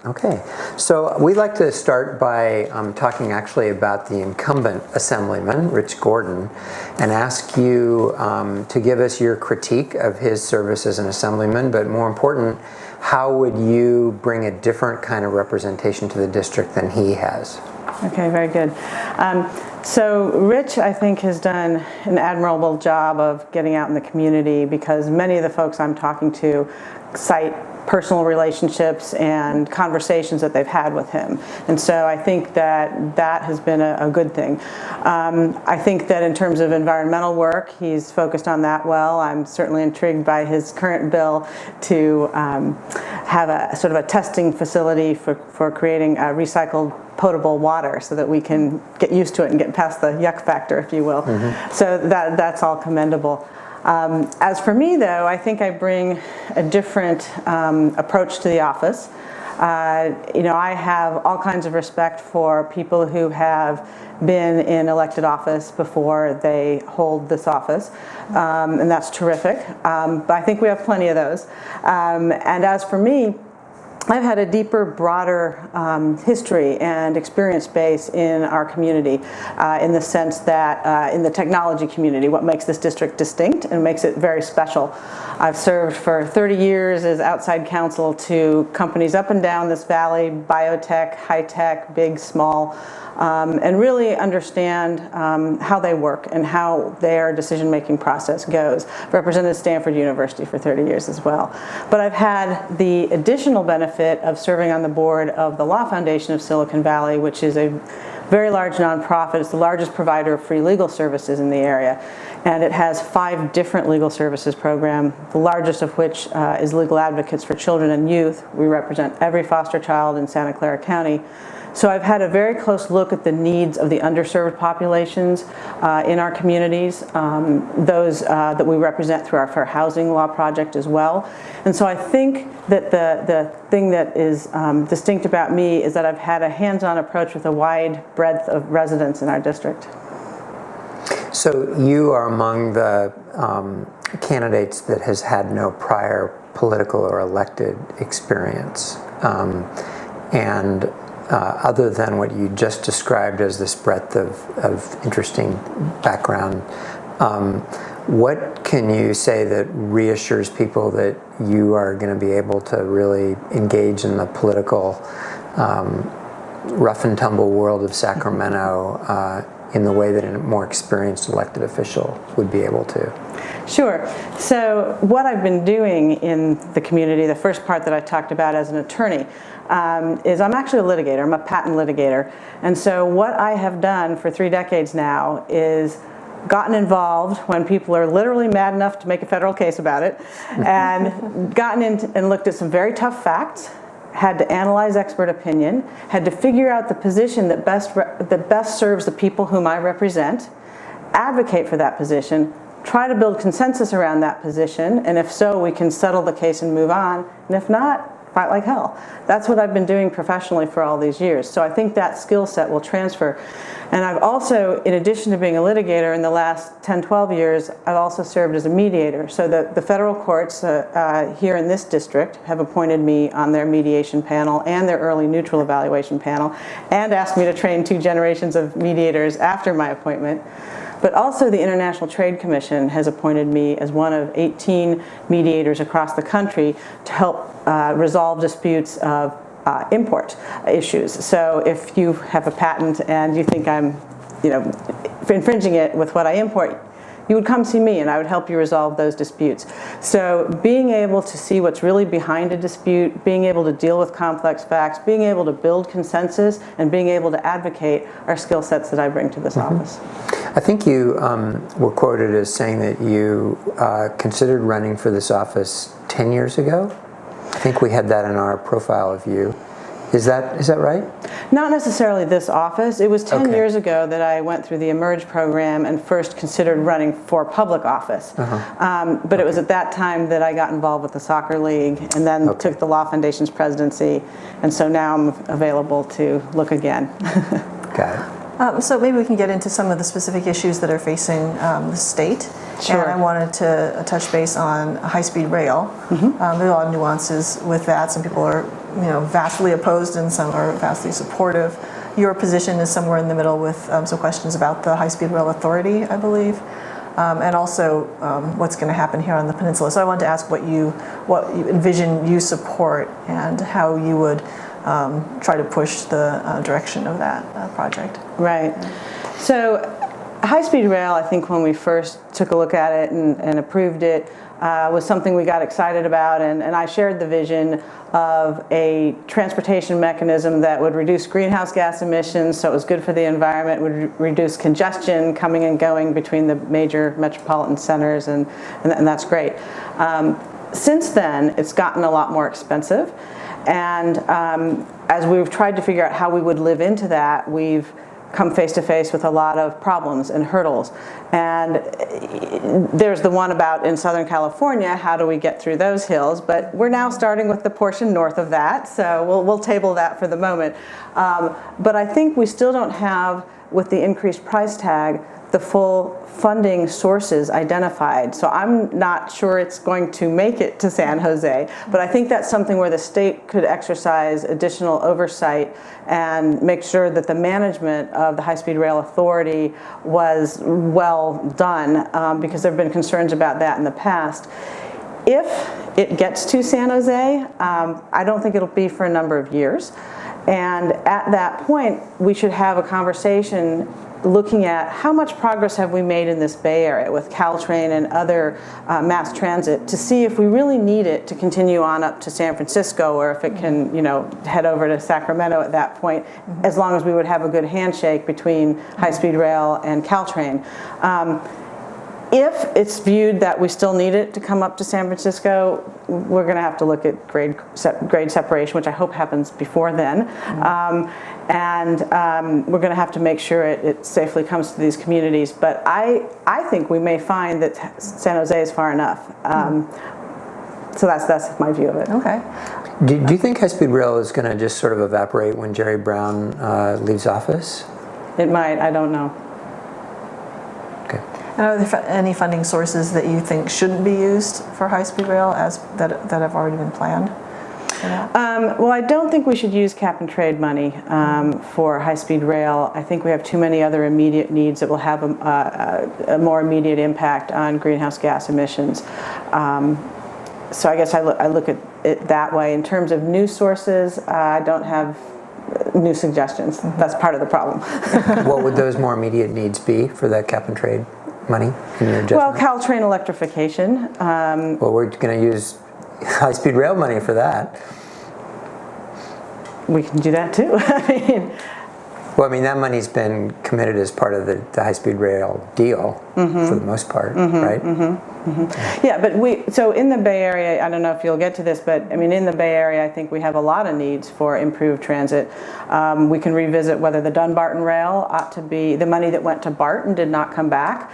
Okay, so we'd like to start by talking actually about the incumbent Assemblyman, Rich Gordon, and ask you to give us your critique of his service as an Assemblyman, but more important, how would you bring a different kind of representation to the district than he has? Okay, very good. So Rich, I think, has done an admirable job of getting out in the community, because many of the folks I'm talking to cite personal relationships and conversations that they've had with him. And so I think that that has been a good thing. I think that in terms of environmental work, he's focused on that well. I'm certainly intrigued by his current bill to have a sort of a testing facility for creating recycled potable water, so that we can get used to it and get past the yuck factor, if you will. Mm-hmm. So that's all commendable. As for me, though, I think I bring a different approach to the office. I have all kinds of respect for people who have been in elected office before they hold this office, and that's terrific. But I think we have plenty of those. And as for me, I've had a deeper, broader history and experience base in our community, in the sense that in the technology community, what makes this district distinct and makes it very special. I've served for 30 years as outside counsel to companies up and down this valley, biotech, high tech, big, small, and really understand how they work and how their decision-making process goes. I've represented Stanford University for 30 years as well. But I've had the additional benefit of serving on the board of the Law Foundation of Silicon Valley, which is a very large nonprofit. It's the largest provider of free legal services in the area. And it has 5 different legal services programs, the largest of which is Legal Advocates for Children and Youth. We represent every foster child in Santa Clara County. So I've had a very close look at the needs of the underserved populations in our communities, those that we represent through our Fair Housing Law Project as well. And so I think that the thing that is distinct about me is that I've had a hands-on approach with a wide breadth of residents in our district. So you are among the candidates that has had no prior political or elected experience. Other than what you just described as this breadth of interesting background, what can you say that reassures people that you are going to be able to really engage in the political rough and tumble world of Sacramento in the way that a more experienced elected official would be able to? Sure. So what I've been doing in the community, the first part that I talked about as an attorney, is I'm actually a litigator. I'm a patent litigator. And so what I have done for 3 decades now is gotten involved when people are literally mad enough to make a federal case about it, and gotten in and looked at some very tough facts, had to analyze expert opinion, had to figure out the position that best serves the people whom I represent, advocate for that position, try to build consensus around that position, and if so, we can settle the case and move on, and if not, fight like hell. That's what I've been doing professionally for all these years. So I think that skill set will transfer. And I've also, in addition to being a litigator in the last 10, 12 years, I've also served as a mediator. So the federal courts here in this district have appointed me on their mediation panel and their early neutral evaluation panel, and asked me to train 2 generations of mediators after my appointment. But also the International Trade Commission has appointed me as one of 18 mediators across the country to help resolve disputes of import issues. So if you have a patent and you think I'm infringing it with what I import, you would come see me and I would help you resolve those disputes. So being able to see what's really behind a dispute, being able to deal with complex facts, being able to build consensus, and being able to advocate are skill sets that I bring to this office. I think you were quoted as saying that you considered running for this office 10 years ago. I think we had that in our profile of you. Is that right? Not necessarily this office. It was 10 years ago that I went through the Emerge program and first considered running for public office. But it was at that time that I got involved with the soccer league and then took the Law Foundation's presidency. And so now I'm available to look again. Got it. So maybe we can get into some of the specific issues that are facing the state. Sure. And I wanted to touch base on high-speed rail. There are a lot of nuances with that. Some people are, vastly opposed, and some are vastly supportive. Your position is somewhere in the middle, with some questions about the high-speed rail authority, I believe, and also what's going to happen here on the peninsula. So I wanted to ask what you envision you support, and how you would try to push the direction of that project. Right. So high-speed rail, I think when we first took a look at it and approved it, was something we got excited about, and I shared the vision of a transportation mechanism that would reduce greenhouse gas emissions, so it was good for the environment, would reduce congestion coming and going between the major metropolitan centers, and that's great. Since then, it's gotten a lot more expensive, and as we've tried to figure out how we would live into that, we've come face to face with a lot of problems and hurdles. And there's the one about in Southern California, how do we get through those hills? But we're now starting with the portion north of that, so we'll table that for the moment. But I think we still don't have, with the increased price tag, the full funding sources identified. So I'm not sure it's going to make it to San Jose, but I think that's something where the state could exercise additional oversight and make sure that the management of the High-Speed Rail Authority was well done, because there have been concerns about that in the past. If it gets to San Jose, I don't think it'll be for a number of years. And at that point, we should have a conversation looking at how much progress have we made in this Bay Area with Caltrain and other mass transit, to see if we really need it to continue on up to San Francisco, or if it can, head over to Sacramento at that point, as long as we would have a good handshake between high-speed rail and Caltrain. If it's viewed that we still need it to come up to San Francisco, we're going to have to look at grade separation, which I hope happens before then. We're going to have to make sure it safely comes to these communities. But I think we may find that San Jose is far enough. So that's my view of it. Okay. Do you think high-speed rail is going to just sort of evaporate when Jerry Brown leaves office? It might. I don't know. Okay. And are there any funding sources that you think shouldn't be used for high-speed rail that have already been planned? Well, I don't think we should use cap and trade money for high-speed rail. I think we have too many other immediate needs that will have a more immediate impact on greenhouse gas emissions. So I guess I look at it that way. In terms of new sources, I don't have new suggestions. That's part of the problem. What would those more immediate needs be for that cap and trade money, in your judgment? Well, Caltrain electrification. Well, we're going to use high-speed rail money for that. We can do that too. Well, that money's been committed as part of the high-speed rail deal for the most part, right? Yeah, but so in the Bay Area, I don't know if you'll get to this, but in the Bay Area, I think we have a lot of needs for improved transit. We can revisit whether the Dunbarton rail ought to be, the money that went to Barton did not come back,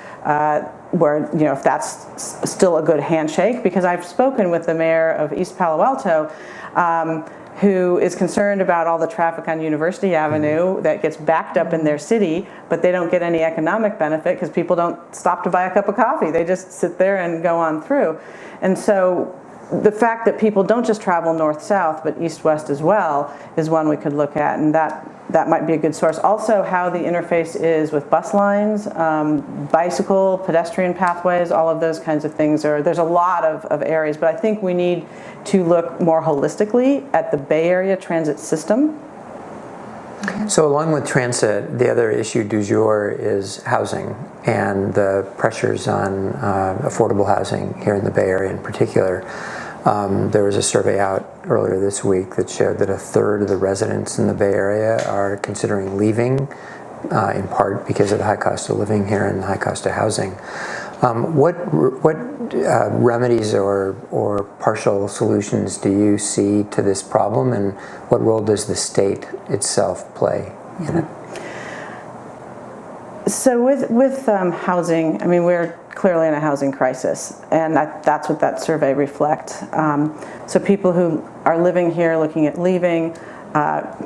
where, if that's still a good handshake, because I've spoken with the mayor of East Palo Alto, who is concerned about all the traffic on University Avenue that gets backed up in their city, but they don't get any economic benefit because people don't stop to buy a cup of coffee. They just sit there and go on through. And so the fact that people don't just travel north-south, but east-west as well, is one we could look at, and that might be a good source. Also, how the interface is with bus lines, bicycle, pedestrian pathways, all of those kinds of things. There's a lot of areas, but I think we need to look more holistically at the Bay Area transit system. So along with transit, the other issue du jour is housing and the pressures on affordable housing here in the Bay Area in particular. There was a survey out earlier this week that showed that a third of the residents in the Bay Area are considering leaving, in part because of the high cost of living here and the high cost of housing. What remedies or partial solutions do you see to this problem, and what role does the state itself play in it? So with housing, we're clearly in a housing crisis, and that's what that survey reflects. So people who are living here looking at leaving,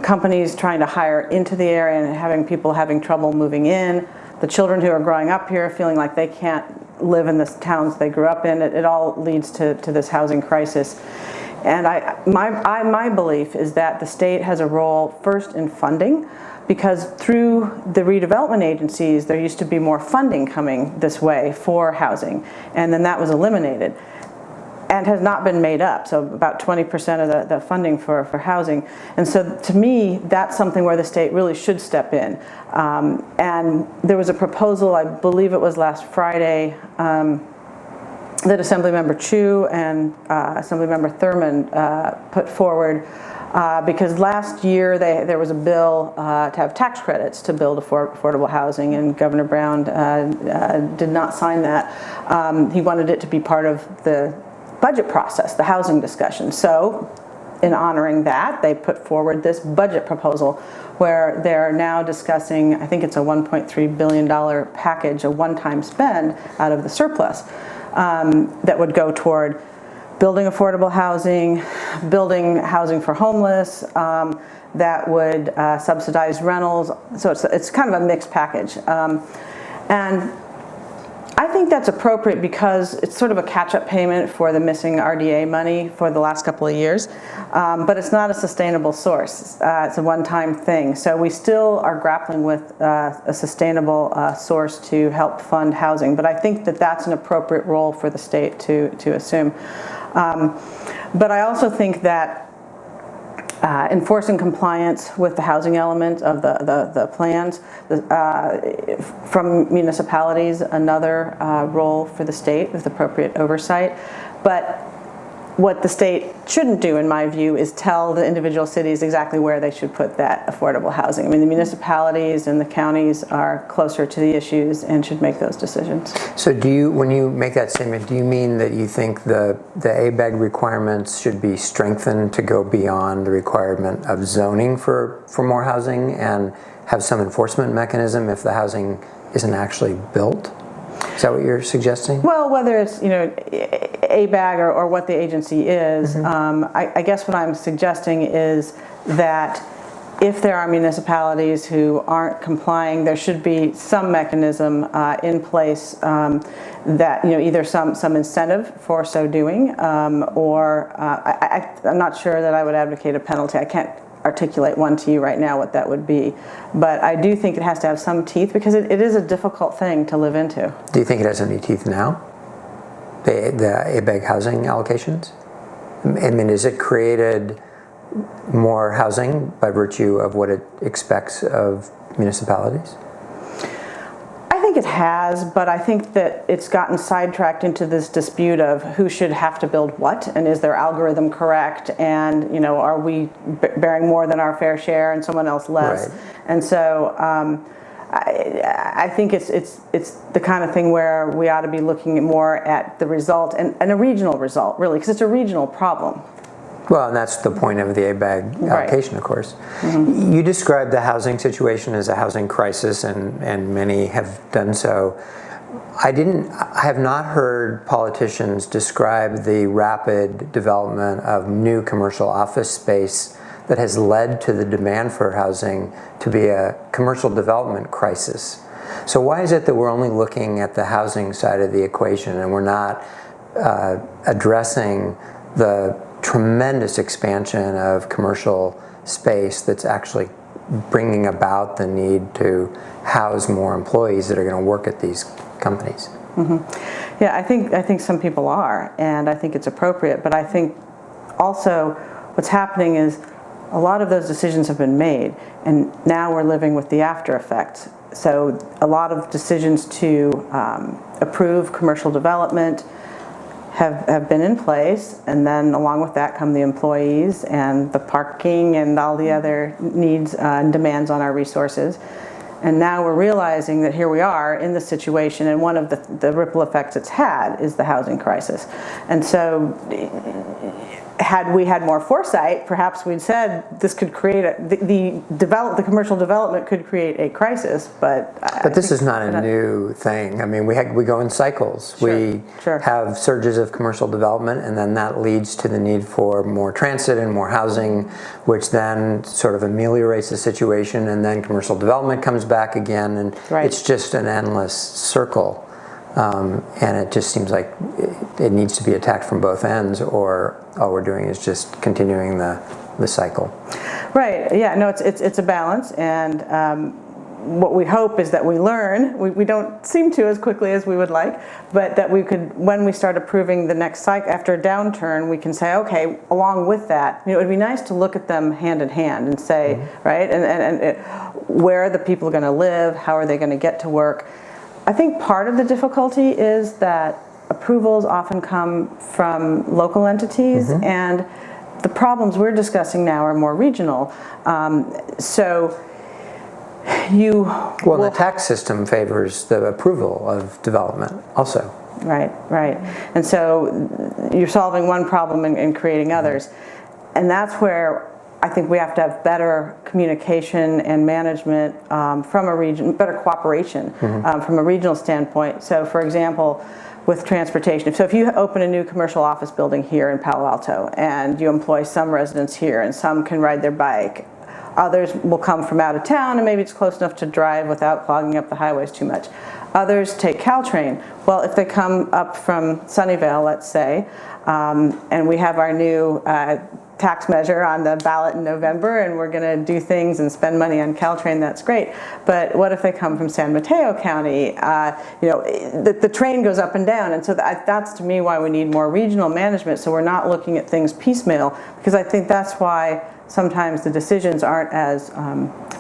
companies trying to hire into the area and having people having trouble moving in, the children who are growing up here feeling like they can't live in the towns they grew up in. It all leads to this housing crisis. And my belief is that the state has a role first in funding, because through the redevelopment agencies there used to be more funding coming this way for housing, and then that was eliminated and has not been made up, so about 20% of the funding for housing. And so to me, that's something where the state really should step in. And there was a proposal, I believe it was last Friday, that Assemblymember Chu and Assemblymember Thurman put forward, because last year there was a bill to have tax credits to build affordable housing, and Governor Brown did not sign that. He wanted it to be part of the budget process, the housing discussion. So in honoring that, they put forward this budget proposal where they're now discussing, I think it's a $1.3 billion package, a one-time spend out of the surplus that would go toward building affordable housing, building housing for homeless, that would subsidize rentals. So it's kind of a mixed package. And I think that's appropriate because it's sort of a catch-up payment for the missing RDA money for the last couple of years, but it's not a sustainable source. It's a one-time thing. So we still are grappling with a sustainable source to help fund housing, but I think that that's an appropriate role for the state to assume. But I also think that enforcing compliance with the housing element of the plans from municipalities, another role for the state with appropriate oversight. But what the state shouldn't do, in my view, is tell the individual cities exactly where they should put that affordable housing. I mean, the municipalities and the counties are closer to the issues and should make those decisions. So when you make that statement, do you mean that you think the ABEG requirements should be strengthened to go beyond the requirement of zoning for more housing and have some enforcement mechanism if the housing isn't actually built? Is that what you're suggesting? Well, whether it's ABAG or what the agency is, I guess what I'm suggesting is that if there are municipalities who aren't complying, there should be some mechanism in place that either some incentive for so doing, or I'm not sure that I would advocate a penalty. I can't articulate one to you right now what that would be, but I do think it has to have some teeth because it is a difficult thing to live into. Do you think it has any teeth now? The ABEG housing allocations? I mean, has it created more housing by virtue of what it expects of municipalities? I think it has, but I think that it's gotten sidetracked into this dispute of who should have to build what, and is their algorithm correct, and are we bearing more than our fair share and someone else less? Right. And so I think it's the kind of thing where we ought to be looking more at the result and a regional result, really, because it's a regional problem. Well, and that's the point of the ABAG allocation, of course. Mm-hmm. You described the housing situation as a housing crisis, and many have done so. I have not heard politicians describe the rapid development of new commercial office space that has led to the demand for housing to be a commercial development crisis. So why is it that we're only looking at the housing side of the equation and we're not addressing the tremendous expansion of commercial space that's actually bringing about the need to house more employees that are going to work at these companies? Mm-hmm. Yeah, I think some people are, and I think it's appropriate, but I think also what's happening is a lot of those decisions have been made, and now we're living with the after effects. So a lot of decisions to approve commercial development have been in place, and then along with that come the employees and the parking and all the other needs and demands on our resources. And now we're realizing that here we are in this situation, and one of the ripple effects it's had is the housing crisis. And so had we had more foresight, perhaps we'd said this could create the commercial development could create a crisis. But this is not a new thing. I mean, we go in cycles. We have surges of commercial development, and then that leads to the need for more transit and more housing, which then sort of ameliorates the situation, and then commercial development comes back again, and it's just an endless circle. And it just seems like it needs to be attacked from both ends, or all we're doing is just continuing the cycle. Right. Yeah. No. It's a balance, and what we hope is that we learn. We don't seem to as quickly as we would like, but that we could, when we start approving the next cycle after a downturn, we can say, okay, along with that, it would be nice to look at them hand in hand and say, right, and where are the people going to live? How are they going to get to work? I think part of the difficulty is that approvals often come from local entities, and the problems we're discussing now are more regional. The tax system favors the approval of development also. Right. And so you're solving one problem and creating others. And that's where I think we have to have better communication and management from a region, better cooperation from a regional standpoint. So, for example, with transportation, so if you open a new commercial office building here in Palo Alto and you employ some residents here and some can ride their bike, others will come from out of town and maybe it's close enough to drive without clogging up the highways too much. Others take Caltrain. Well, if they come up from Sunnyvale, let's say, and we have our new tax measure on the ballot in November, and we're going to do things and spend money on Caltrain, that's great. But what if they come from San Mateo County? The train goes up and down, and so that's to me why we need more regional management, so we're not looking at things piecemeal, because I think that's why sometimes the decisions aren't as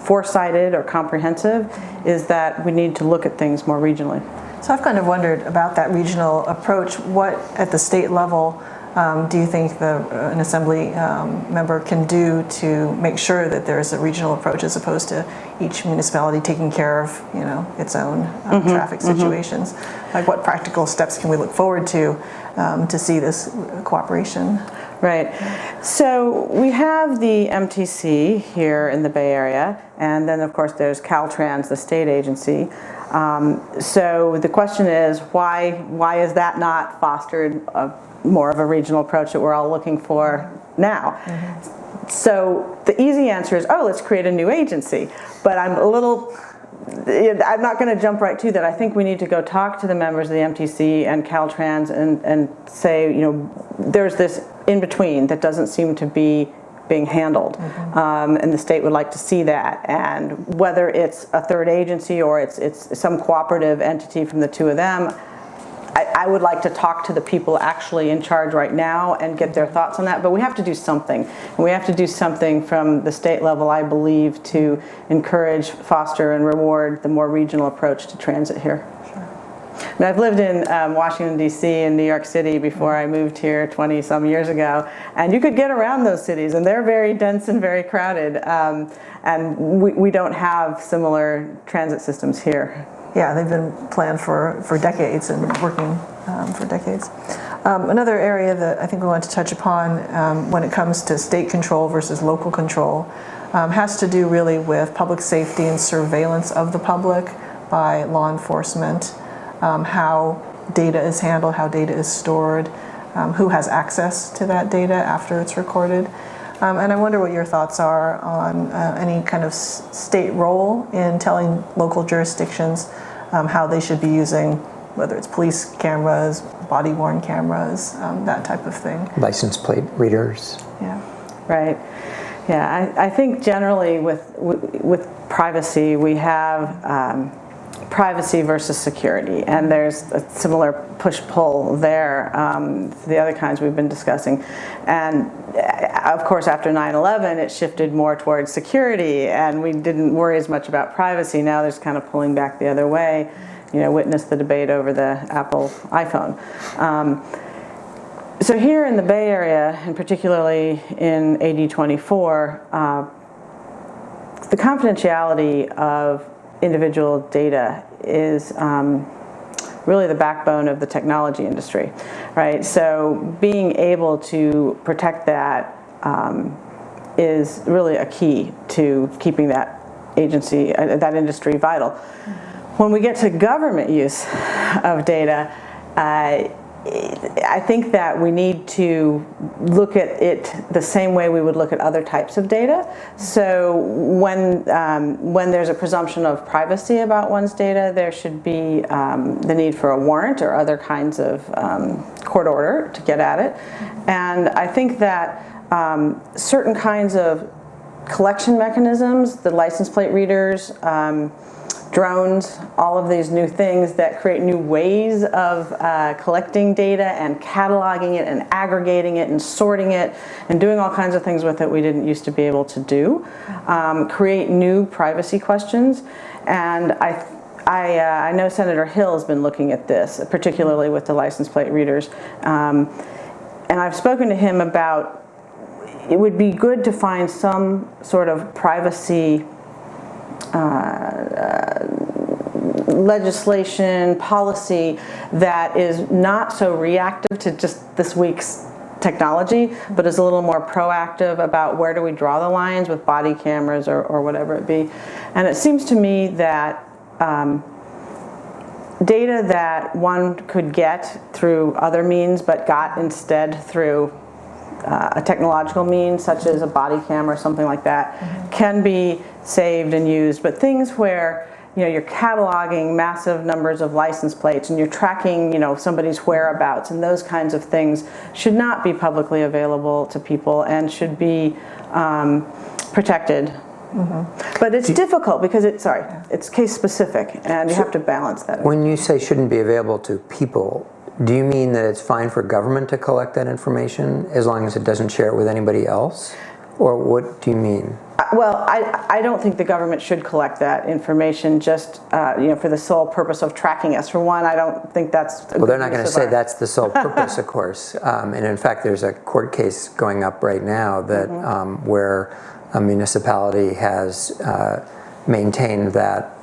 foresighted or comprehensive, is that we need to look at things more regionally. So I've kind of wondered about that regional approach. What at the state level do you think an assembly member can do to make sure that there's a regional approach as opposed to each municipality taking care of its own traffic situations? Like, what practical steps can we look forward to see this cooperation? Right. So we have the MTC here in the Bay Area, and then of course there's Caltrans, the state agency. So the question is, why is that not fostered more of a regional approach that we're all looking for now? So the easy answer is, let's create a new agency. But I'm not going to jump right to that. I think we need to go talk to the members of the MTC and Caltrans and say, there's this in between that doesn't seem to be being handled, and the state would like to see that. And whether it's a third agency or it's some cooperative entity from the two of them, I would like to talk to the people actually in charge right now and get their thoughts on that. But we have to do something. And we have to do something from the state level, I believe, to encourage, foster, and reward the more regional approach to transit here. I mean, I've lived in Washington, D.C. and New York City before I moved here 20-some years ago. And you could get around those cities, and they're very dense and very crowded. And we don't have similar transit systems here. Yeah, they've been planned for decades and working for decades. Another area that I think we want to touch upon when it comes to state control versus local control has to do really with public safety and surveillance of the public by law enforcement, how data is handled, how data is stored, who has access to that data after it's recorded. And I wonder what your thoughts are on any kind of state role in telling local jurisdictions how they should be using, whether it's police cameras, body-worn cameras, that type of thing. License plate readers. Yeah. Right. Yeah, I think generally with privacy, we have privacy versus security, and there's a similar push-pull there for the other kinds we've been discussing. And of course, after 9/11, it shifted more towards security, and we didn't worry as much about privacy. Now there's kind of pulling back the other way. Witness the debate over the Apple iPhone. So here in the Bay Area, and particularly in AD 24, the confidentiality of individual data is really the backbone of the technology industry, right? So being able to protect that is really a key to keeping that agency, that industry vital. When we get to government use of data, I think that we need to look at it the same way we would look at other types of data. So when there's a presumption of privacy about one's data, there should be the need for a warrant or other kinds of court order to get at it. And I think that certain kinds of collection mechanisms, the license plate readers, drones, all of these new things that create new ways of collecting data and cataloging it and aggregating it and sorting it and doing all kinds of things with it we didn't used to be able to do, create new privacy questions. And I know Senator Hill has been looking at this, particularly with the license plate readers. And I've spoken to him about it would be good to find some sort of privacy legislation, policy that is not so reactive to just this week's technology, but is a little more proactive about where do we draw the lines with body cameras or whatever it be. And it seems to me that data that one could get through other means but got instead through a technological means, such as a body camera or something like that, can be saved and used. But things where you're cataloging massive numbers of license plates and you're tracking somebody's whereabouts and those kinds of things should not be publicly available to people and should be protected. But it's difficult because it's case specific and you have to balance that. When you say shouldn't be available to people, do you mean that it's fine for government to collect that information as long as it doesn't share it with anybody else? Or what do you mean? Well, I don't think the government should collect that information just for the sole purpose of tracking us. For one, I don't think that's well, they're not going to say that's the sole purpose, of course. And in fact, there's a court case going up right now that where a municipality has maintained that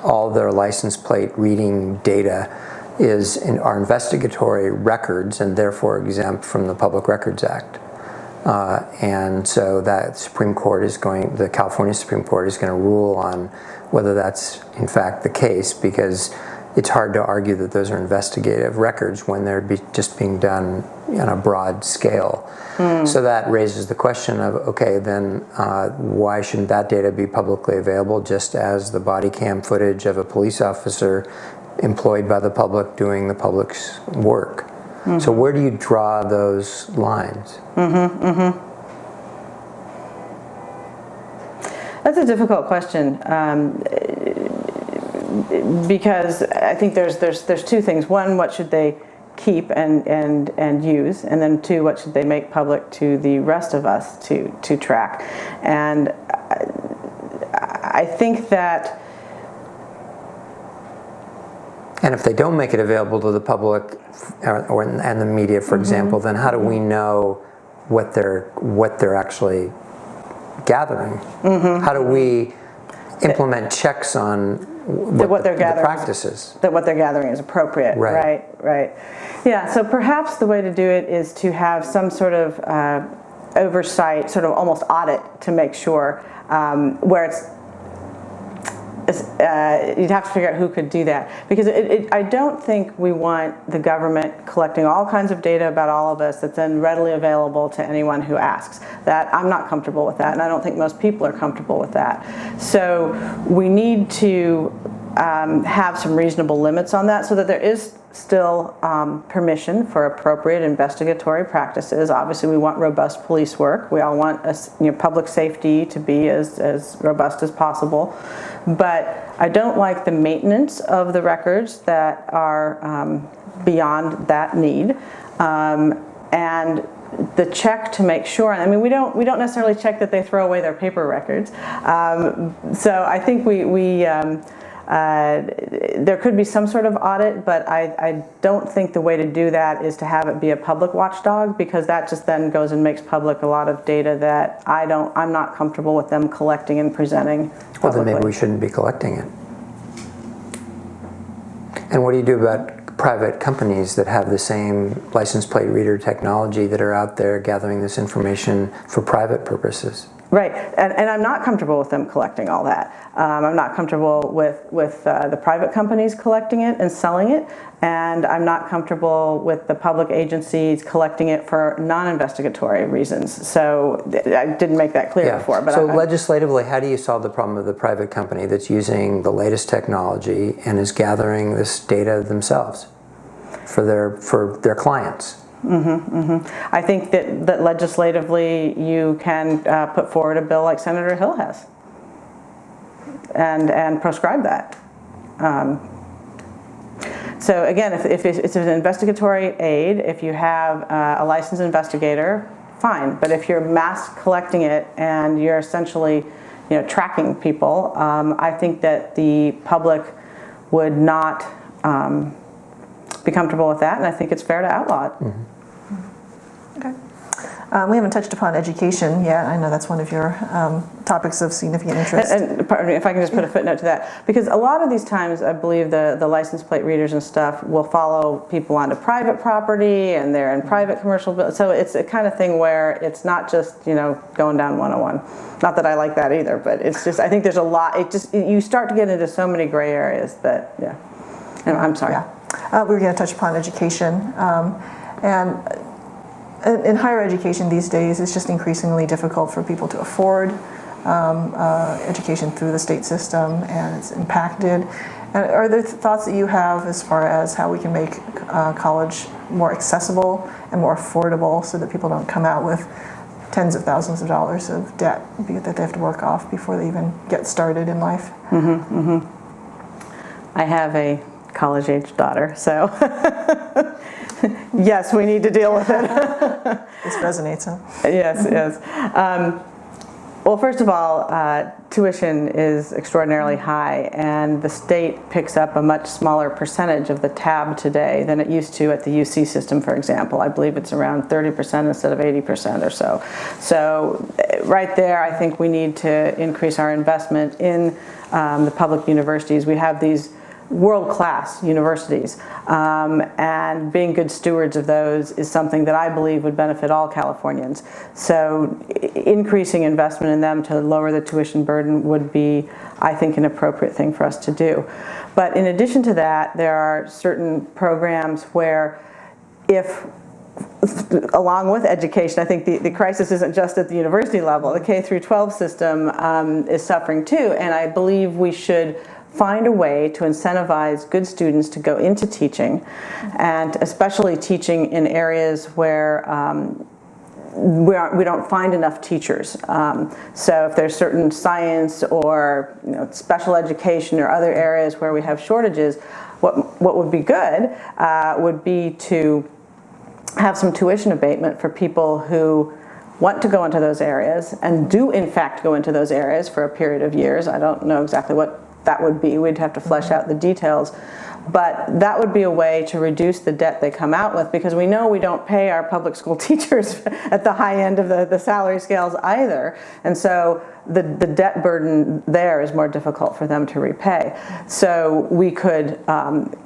all their license plate reading data are investigatory records and therefore exempt from the Public Records Act. And so that the California Supreme Court is going to rule on whether that's in fact the case, because it's hard to argue that those are investigative records when they're just being done on a broad scale. So that raises the question of, okay, then why shouldn't that data be publicly available, just as the body cam footage of a police officer employed by the public doing the public's work? So where do you draw those lines? That's a difficult question because I think there's two things. One, what should they keep and use, and then two, what should they make public to the rest of us to track? And I think that. And if they don't make it available to the public and the media, for example, then how do we know what they're actually gathering? How do we implement checks on what they're gathering, the practices? That what they're gathering is appropriate. Right. Yeah. So perhaps the way to do it is to have some sort of oversight, sort of almost audit, to make sure where you'd have to figure out who could do that, because I don't think we want the government collecting all kinds of data about all of us that's then readily available to anyone who asks. That I'm not comfortable with that, and I don't think most people are comfortable with that. So we need to have some reasonable limits on that, so that there is still permission for appropriate investigatory practices. Obviously, we want robust police work. We all want public safety to be as robust as possible. But I don't like the maintenance of the records that are beyond that need, and the check to make sure. I mean, we don't necessarily check that they throw away their paper records. So I think there could be some sort of audit, but I don't think the way to do that is to have it be a public watchdog, because that just then goes and makes public a lot of data that I'm not comfortable with them collecting and presenting publicly. Well, then maybe we shouldn't be collecting it. And what do you do about private companies that have the same license plate reader technology that are out there gathering this information for private purposes? Right, and I'm not comfortable with them collecting all that. I'm not comfortable with the private companies collecting it and selling it, and I'm not comfortable with the public agencies collecting it for non-investigatory reasons. So I didn't make that clear before. But so legislatively, how do you solve the problem of the private company that's using the latest technology and is gathering this data themselves for their clients? I think that legislatively you can put forward a bill like Senator Hill has and proscribe that. So again, if it's an investigatory aid, if you have a licensed investigator, fine. But if you're mass collecting it and you're essentially tracking people, I think that the public would not be comfortable with that, and I think it's fair to outlaw it. Okay. We haven't touched upon education yet. I know that's one of your topics of significant interest. And pardon me, if I can just put a footnote to that, because a lot of these times I believe the license plate readers and stuff will follow people onto private property and they're in private commercial buildings. So it's a kind of thing where it's not just going down 101. Not that I like that either, but it's just I think there's a lot. You start to get into so many gray areas that I'm sorry. Yeah. We're going to touch upon education and. In higher education these days, it's just increasingly difficult for people to afford education through the state system, and it's impacted. And are there thoughts that you have as far as how we can make college more accessible and more affordable so that people don't come out with tens of thousands of dollars of debt that they have to work off before they even get started in life? I have a college-age daughter, so yes, we need to deal with it. This resonates, huh? Yes. Well, first of all, tuition is extraordinarily high, and the state picks up a much smaller percentage of the tab today than it used to at the UC system, for example. I believe it's around 30% instead of 80% or so. So right there, I think we need to increase our investment in the public universities. We have these world-class universities, and being good stewards of those is something that I believe would benefit all Californians. So increasing investment in them to lower the tuition burden would be, I think, an appropriate thing for us to do. But in addition to that, there are certain programs where along with education, I think the crisis isn't just at the university level. The K through 12 system is suffering too, and I believe we should find a way to incentivize good students to go into teaching, and especially teaching in areas where we don't find enough teachers. So if there's certain science or special education or other areas where we have shortages, what would be good would be to have some tuition abatement for people who want to go into those areas and do in fact go into those areas for a period of years. I don't know exactly what that would be. We'd have to flesh out the details. But that would be a way to reduce the debt they come out with, because we know we don't pay our public school teachers at the high end of the salary scales either. And so the debt burden there is more difficult for them to repay. So we could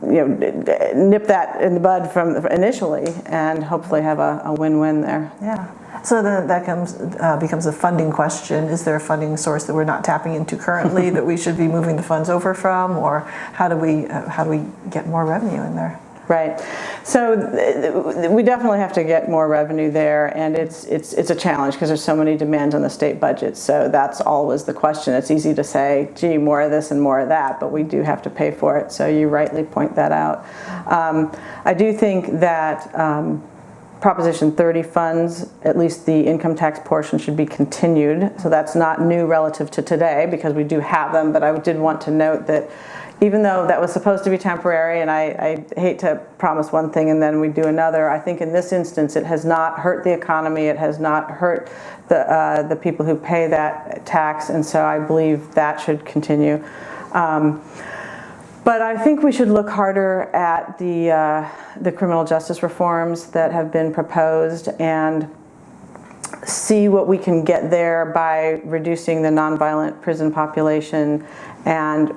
nip that in the bud from initially and hopefully have a win-win there. Yeah. So then that becomes a funding question. Is there a funding source that we're not tapping into currently that we should be moving the funds over from, or how do we get more revenue in there? Right. So we definitely have to get more revenue there, and it's a challenge because there's so many demands on the state budget. So that's always the question. It's easy to say, gee, more of this and more of that, but we do have to pay for it. So you rightly point that out. I do think that Proposition 30 funds, at least the income tax portion, should be continued. So that's not new relative to today because we do have them, but I did want to note that even though that was supposed to be temporary, and I hate to promise one thing and then we do another, I think in this instance it has not hurt the economy, it has not hurt the people who pay that tax, and so I believe that should continue. But I think we should look harder at the criminal justice reforms that have been proposed and see what we can get there by reducing the nonviolent prison population and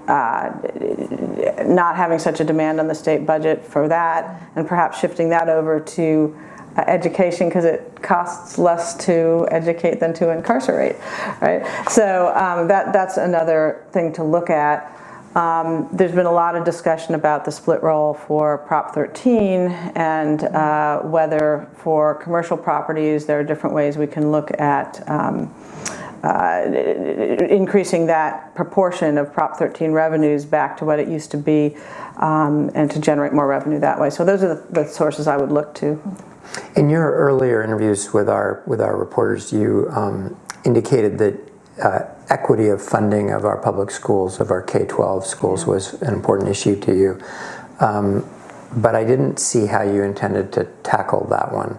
not having such a demand on the state budget for that, and perhaps shifting that over to education, because it costs less to educate than to incarcerate, right? So that's another thing to look at. There's been a lot of discussion about the split roll for Prop 13 and whether for commercial properties there are different ways we can look at increasing that proportion of Prop 13 revenues back to what it used to be, and to generate more revenue that way. So those are the sources I would look to. In your earlier interviews with our reporters, you indicated that equity of funding of our public schools, of our K-12 schools, was an important issue to you. But I didn't see how you intended to tackle that one.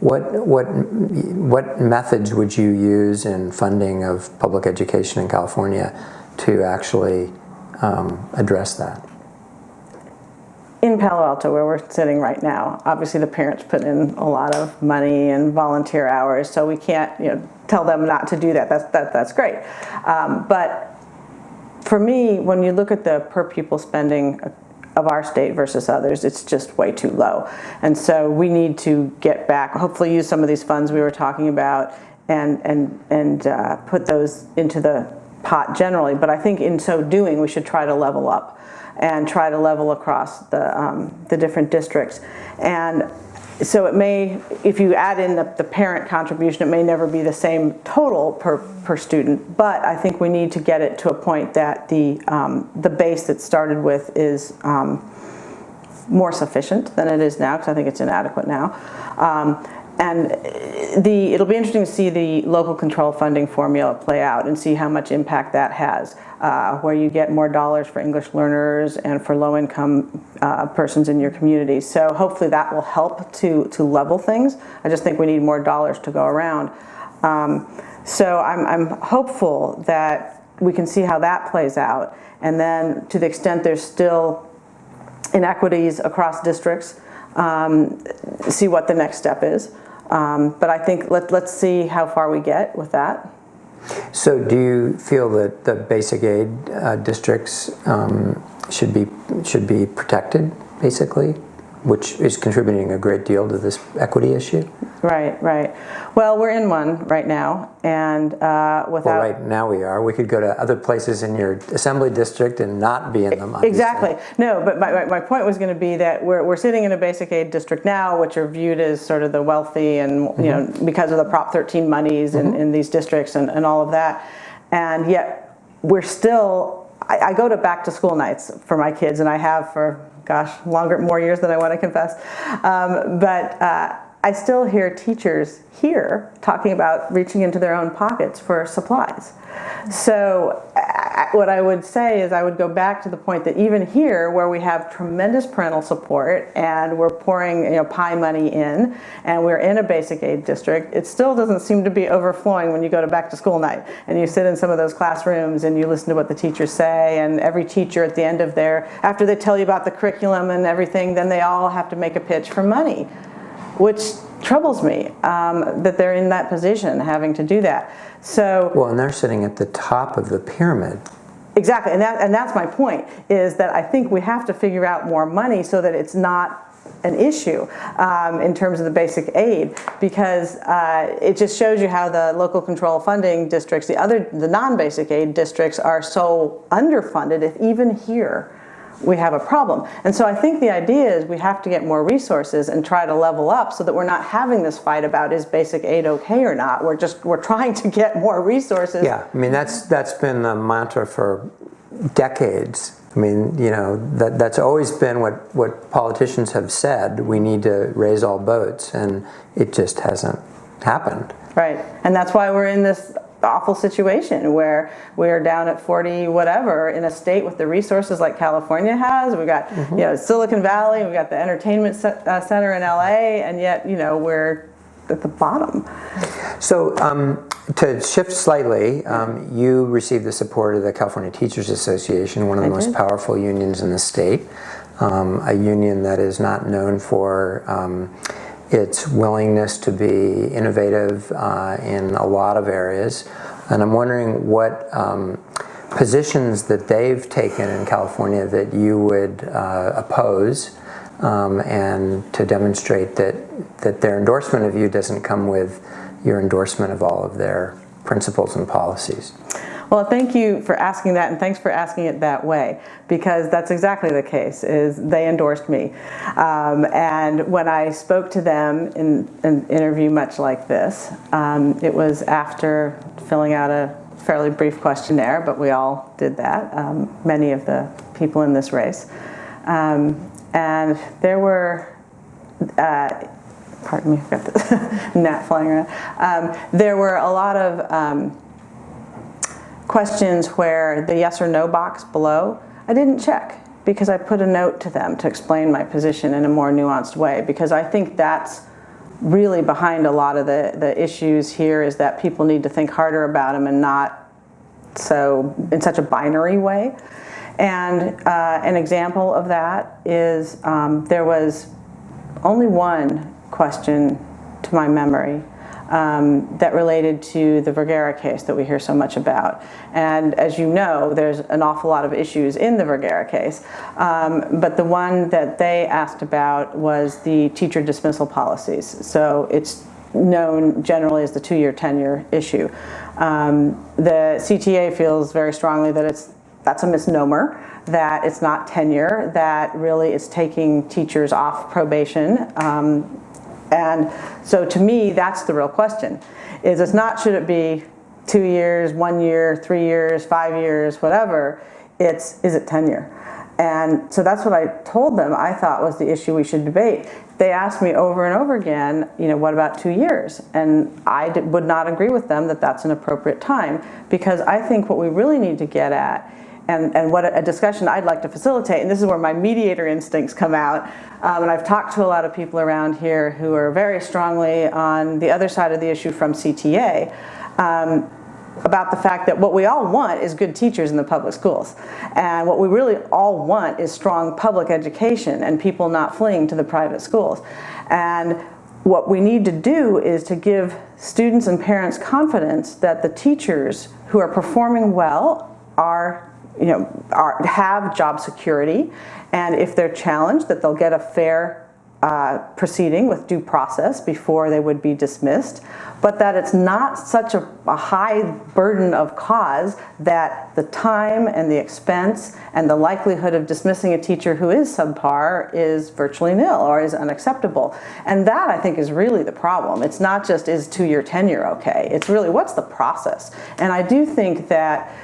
What methods would you use in funding of public education in California to actually address that? In Palo Alto, where we're sitting right now, obviously the parents put in a lot of money and volunteer hours, so we can't, tell them not to do that. That's great. But for me, when you look at the per pupil spending of our state versus others, it's just way too low. And so we need to get back, hopefully use some of these funds we were talking about and put those into the pot generally. But I think in so doing, we should try to level up and try to level across the different districts. And so it may, if you add in the parent contribution, it may never be the same total per student, but I think we need to get it to a point that the base that's started with is more sufficient than it is now, because I think it's inadequate now. And it'll be interesting to see the local control funding formula play out and see how much impact that has, where you get more dollars for English learners and for low-income persons in your community. So hopefully that will help to level things. I just think we need more dollars to go around. So I'm hopeful that we can see how that plays out. And then to the extent there's still inequities across districts, see what the next step is. But I think let's see how far we get with that. So do you feel that the basic aid districts should be protected, basically, which is contributing a great deal to this equity issue? Right. Well, we're in one right now, and without... Well, right now we are. We could go to other places in your assembly district and not be in them, obviously. Exactly. No, but my point was going to be that we're sitting in a basic aid district now, which are viewed as sort of the wealthy and, because of the Prop 13 monies in these districts and all of that. And yet we're still... I go to back to school nights for my kids, and I have for, more years than I want to confess. But I still hear teachers here talking about reaching into their own pockets for supplies. So what I would say is I would go back to the point that even here, where we have tremendous parental support and we're pouring pie money in, and we're in a basic aid district, it still doesn't seem to be overflowing when you go to back to school night and you sit in some of those classrooms and you listen to what the teachers say, and every teacher at the end of after they tell you about the curriculum and everything, then they all have to make a pitch for money, which troubles me that they're in that position having to do that. So well, and they're sitting at the top of the pyramid. Exactly, and that's my point, is that I think we have to figure out more money so that it's not an issue in terms of the basic aid, because it just shows you how the local control funding districts, the non-basic aid districts, are so underfunded. If even here we have a problem. And so I think the idea is we have to get more resources and try to level up so that we're not having this fight about is basic aid okay or not. We're trying to get more resources. Yeah, I mean that's been the mantra for decades. I mean, that's always been what politicians have said. We need to raise all boats, and it just hasn't happened. Right, and that's why we're in this awful situation where we're down at 40 whatever in a state with the resources like California has. We've got Silicon Valley, we've got the entertainment center in LA, and yet we're at the bottom. So to shift slightly, you received the support of the California Teachers Association, one of the most powerful unions in the state, a union that is not known for its willingness to be innovative in a lot of areas. And I'm wondering what positions that they've taken in California that you would oppose, and to demonstrate that their endorsement of you doesn't come with your endorsement of all of their principles and policies. Well, thank you for asking that, and thanks for asking it that way, because that's exactly the case, is they endorsed me. And when I spoke to them in an interview much like this, it was after filling out a fairly brief questionnaire, but we all did that, many of the people in this race. And there were, pardon me, I've got the gnat flying around. There were a lot of questions where the yes or no box below, I didn't check, because I put a note to them to explain my position in a more nuanced way, because I think that's really behind a lot of the issues here, is that people need to think harder about them and not so in such a binary way. And an example of that is there was only one question to my memory that related to the Vergara case that we hear so much about. And as you know, there's an awful lot of issues in the Vergara case. But the one that they asked about was the teacher dismissal policies. So it's known generally as the 2-year tenure issue. The CTA feels very strongly that that's a misnomer, that it's not tenure, that really is taking teachers off probation. And so to me, that's the real question, is it's not should it be 2 years, 1 year, 3 years, 5 years, whatever, it's is it tenure? And so that's what I told them I thought was the issue we should debate. They asked me over and over again, what about 2 years? And I would not agree with them that that's an appropriate time, because I think what we really need to get at, and what a discussion I'd like to facilitate, and this is where my mediator instincts come out, and I've talked to a lot of people around here who are very strongly on the other side of the issue from CTA, about the fact that what we all want is good teachers in the public schools. And what we really all want is strong public education and people not fleeing to the private schools. And what we need to do is to give students and parents confidence that the teachers who are performing well have job security, and if they're challenged, that they'll get a fair proceeding with due process before they would be dismissed, but that it's not such a high burden of cause that the time and the expense and the likelihood of dismissing a teacher who is subpar is virtually nil or is unacceptable. And that, I think, is really the problem. It's not just is 2-year tenure okay, it's really what's the process. And I do think that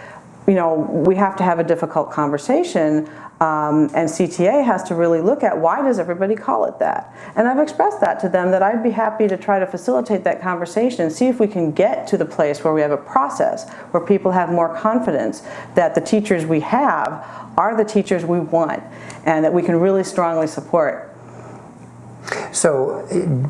we have to have a difficult conversation, and CTA has to really look at why does everybody call it that. And I've expressed that to them, that I'd be happy to try to facilitate that conversation and see if we can get to the place where we have a process where people have more confidence that the teachers we have are the teachers we want and that we can really strongly support. So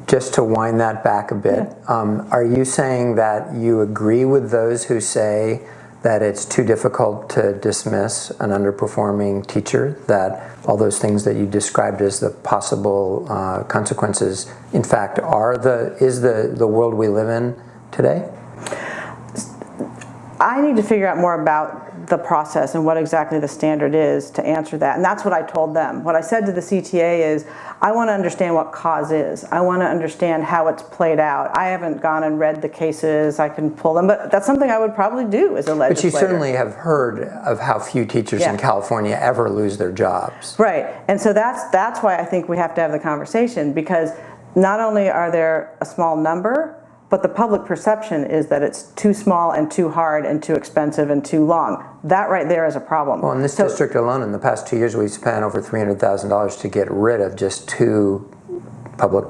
just to wind that back a bit, are you saying that you agree with those who say that it's too difficult to dismiss an underperforming teacher, that all those things that you described as the possible consequences, in fact, is the world we live in today? I need to figure out more about the process and what exactly the standard is to answer that. And that's what I told them. What I said to the CTA is, I want to understand what cause is. I want to understand how it's played out. I haven't gone and read the cases. I can pull them, but that's something I would probably do as a legislator. But you certainly have heard of how few teachers in California ever lose their jobs. Right. And so that's why I think we have to have the conversation, because not only are there a small number, but the public perception is that it's too small and too hard and too expensive and too long. That right there is a problem. Well, in this district alone, in the past 2 years, we've spent over $300,000 to get rid of just 2 public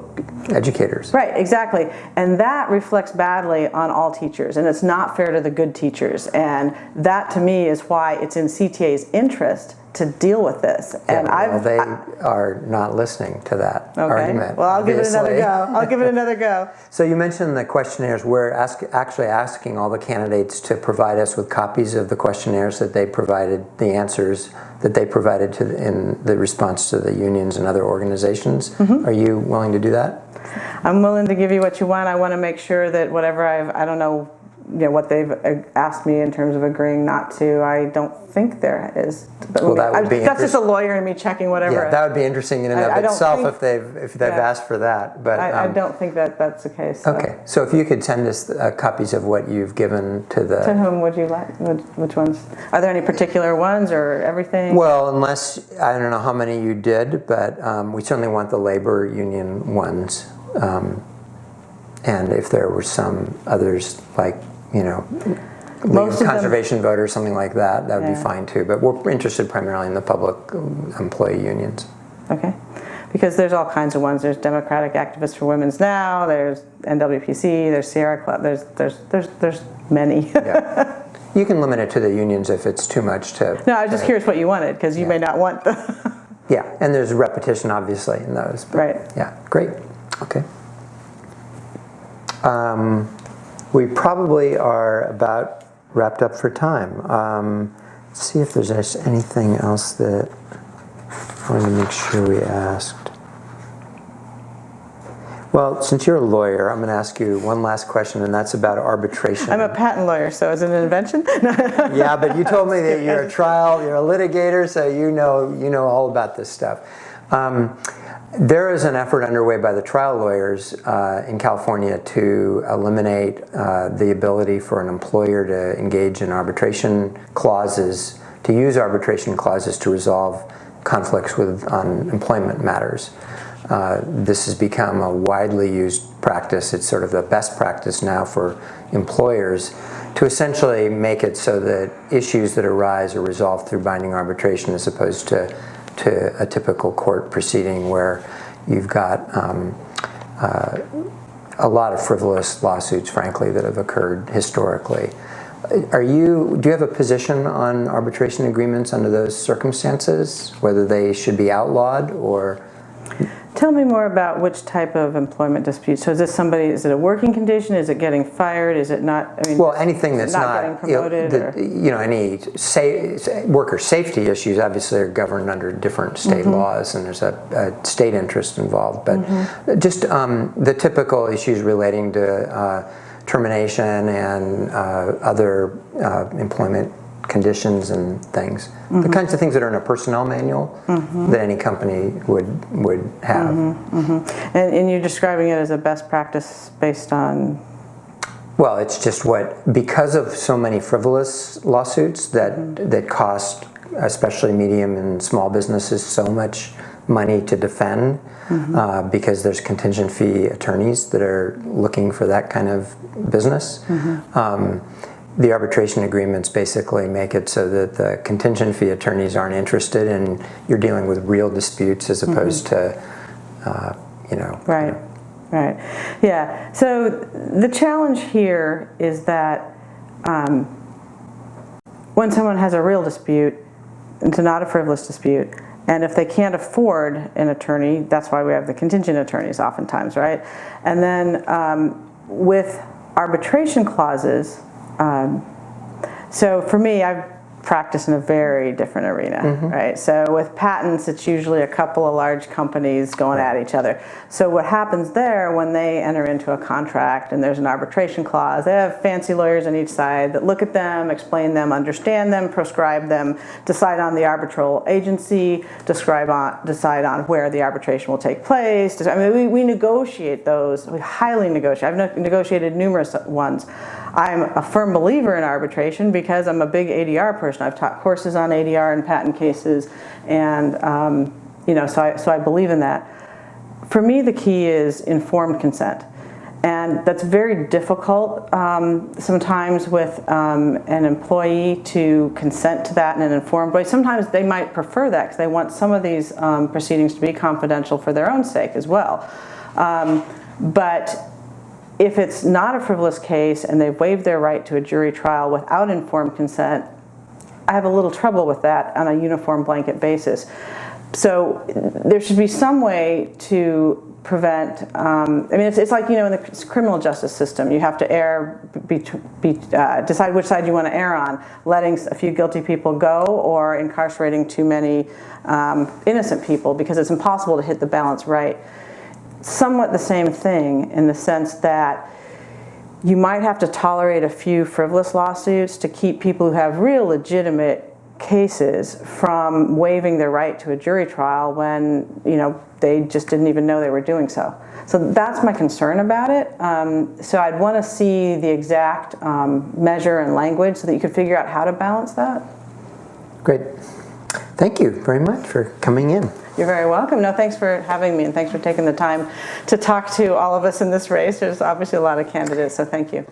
educators. Right, exactly. And that reflects badly on all teachers, and it's not fair to the good teachers. And that, to me, is why it's in CTA's interest to deal with this. And they are not listening to that argument. Well, I'll give it another go. So you mentioned the questionnaires. We're actually asking all the candidates to provide us with copies of the questionnaires that they provided, the answers that they provided in the response to the unions and other organizations. Mm-hmm. Are you willing to do that? I'm willing to give you what you want. I want to make sure that whatever I don't know what they've asked me in terms of agreeing not to, I don't think there is. Well, that would be that's just a lawyer and me checking whatever. Yeah, that would be interesting in and of itself if they've asked for that. But I don't think that's the case. So. Okay, so if you could send us copies of what you've given to the... To whom would you like? Which ones? Are there any particular ones or everything? Well, unless, I don't know how many you did, but we certainly want the labor union ones. And if there were some others, like, League of Conservation Vote or something like that, that would be fine too. But we're interested primarily in the public employee unions. Okay. Because there's all kinds of ones. There's Democratic Activists for Women's Now, there's NWPC, there's Sierra Club, there's many. Yeah. You can limit it to the unions if it's too much to... No, I was just curious what you wanted, because you may not want the... Yeah, and there's repetition obviously in those. But, right. Yeah, great. Okay. We probably are about wrapped up for time. Let's see if there's anything else that I want to make sure we asked. Well, since you're a lawyer, I'm going to ask you one last question, and that's about arbitration. I'm a patent lawyer, so is it an invention? Yeah, but you told me that you're a litigator, so you know all about this stuff. There is an effort underway by the trial lawyers in California to eliminate the ability for an employer to engage in arbitration clauses, to use arbitration clauses to resolve conflicts on employment matters. This has become a widely used practice. It's sort of the best practice now for employers to essentially make it so that issues that arise are resolved through binding arbitration as opposed to a typical court proceeding where you've got a lot of frivolous lawsuits, frankly, that have occurred historically. Do you have a position on arbitration agreements under those circumstances, whether they should be outlawed or... Tell me more about which type of employment dispute. So is it a working condition? Is it getting fired? Is it not, well, anything that's not getting promoted? Any worker safety issues obviously are governed under different state laws, and there's a state interest involved. But just the typical issues relating to termination and other employment conditions and things, the kinds of things that are in a personnel manual that any company would have. And you're describing it as a best practice based on? Well, it's just because of so many frivolous lawsuits that cost, especially medium and small businesses, so much money to defend, because there's contingent fee attorneys that are looking for that kind of business. The arbitration agreements basically make it so that the contingent fee attorneys aren't interested, and you're dealing with real disputes as opposed to, Right, right. Yeah, so the challenge here is that when someone has a real dispute, it's not a frivolous dispute, and if they can't afford an attorney, that's why we have the contingent attorneys oftentimes, right? And then with arbitration clauses, so for me, I've practiced in a very different arena, right? So with patents, it's usually a couple of large companies going at each other. So what happens there when they enter into a contract and there's an arbitration clause, they have fancy lawyers on each side that look at them, explain them, understand them, prescribe them, decide on the arbitral agency, decide on where the arbitration will take place. We negotiate those. We highly negotiate. I've negotiated numerous ones. I'm a firm believer in arbitration because I'm a big ADR person. I've taught courses on ADR and patent cases, and so I believe in that. For me, the key is informed consent, and that's very difficult sometimes with an employee to consent to that in an informed way. Sometimes they might prefer that because they want some of these proceedings to be confidential for their own sake as well. But if it's not a frivolous case and they've waived their right to a jury trial without informed consent, I have a little trouble with that on a uniform blanket basis. So there should be some way to prevent, it's like, in the criminal justice system, you have to decide which side you want to err on, letting a few guilty people go or incarcerating too many innocent people, because it's impossible to hit the balance right. Somewhat the same thing in the sense that you might have to tolerate a few frivolous lawsuits to keep people who have real legitimate cases from waiving their right to a jury trial when, you know, they just didn't even know they were doing so. So that's my concern about it. So I'd want to see the exact measure and language so that you could figure out how to balance that. Great. Thank you very much for coming in. You're very welcome. No, thanks for having me, and thanks for taking the time to talk to all of us in this race. There's obviously a lot of candidates, so thank you.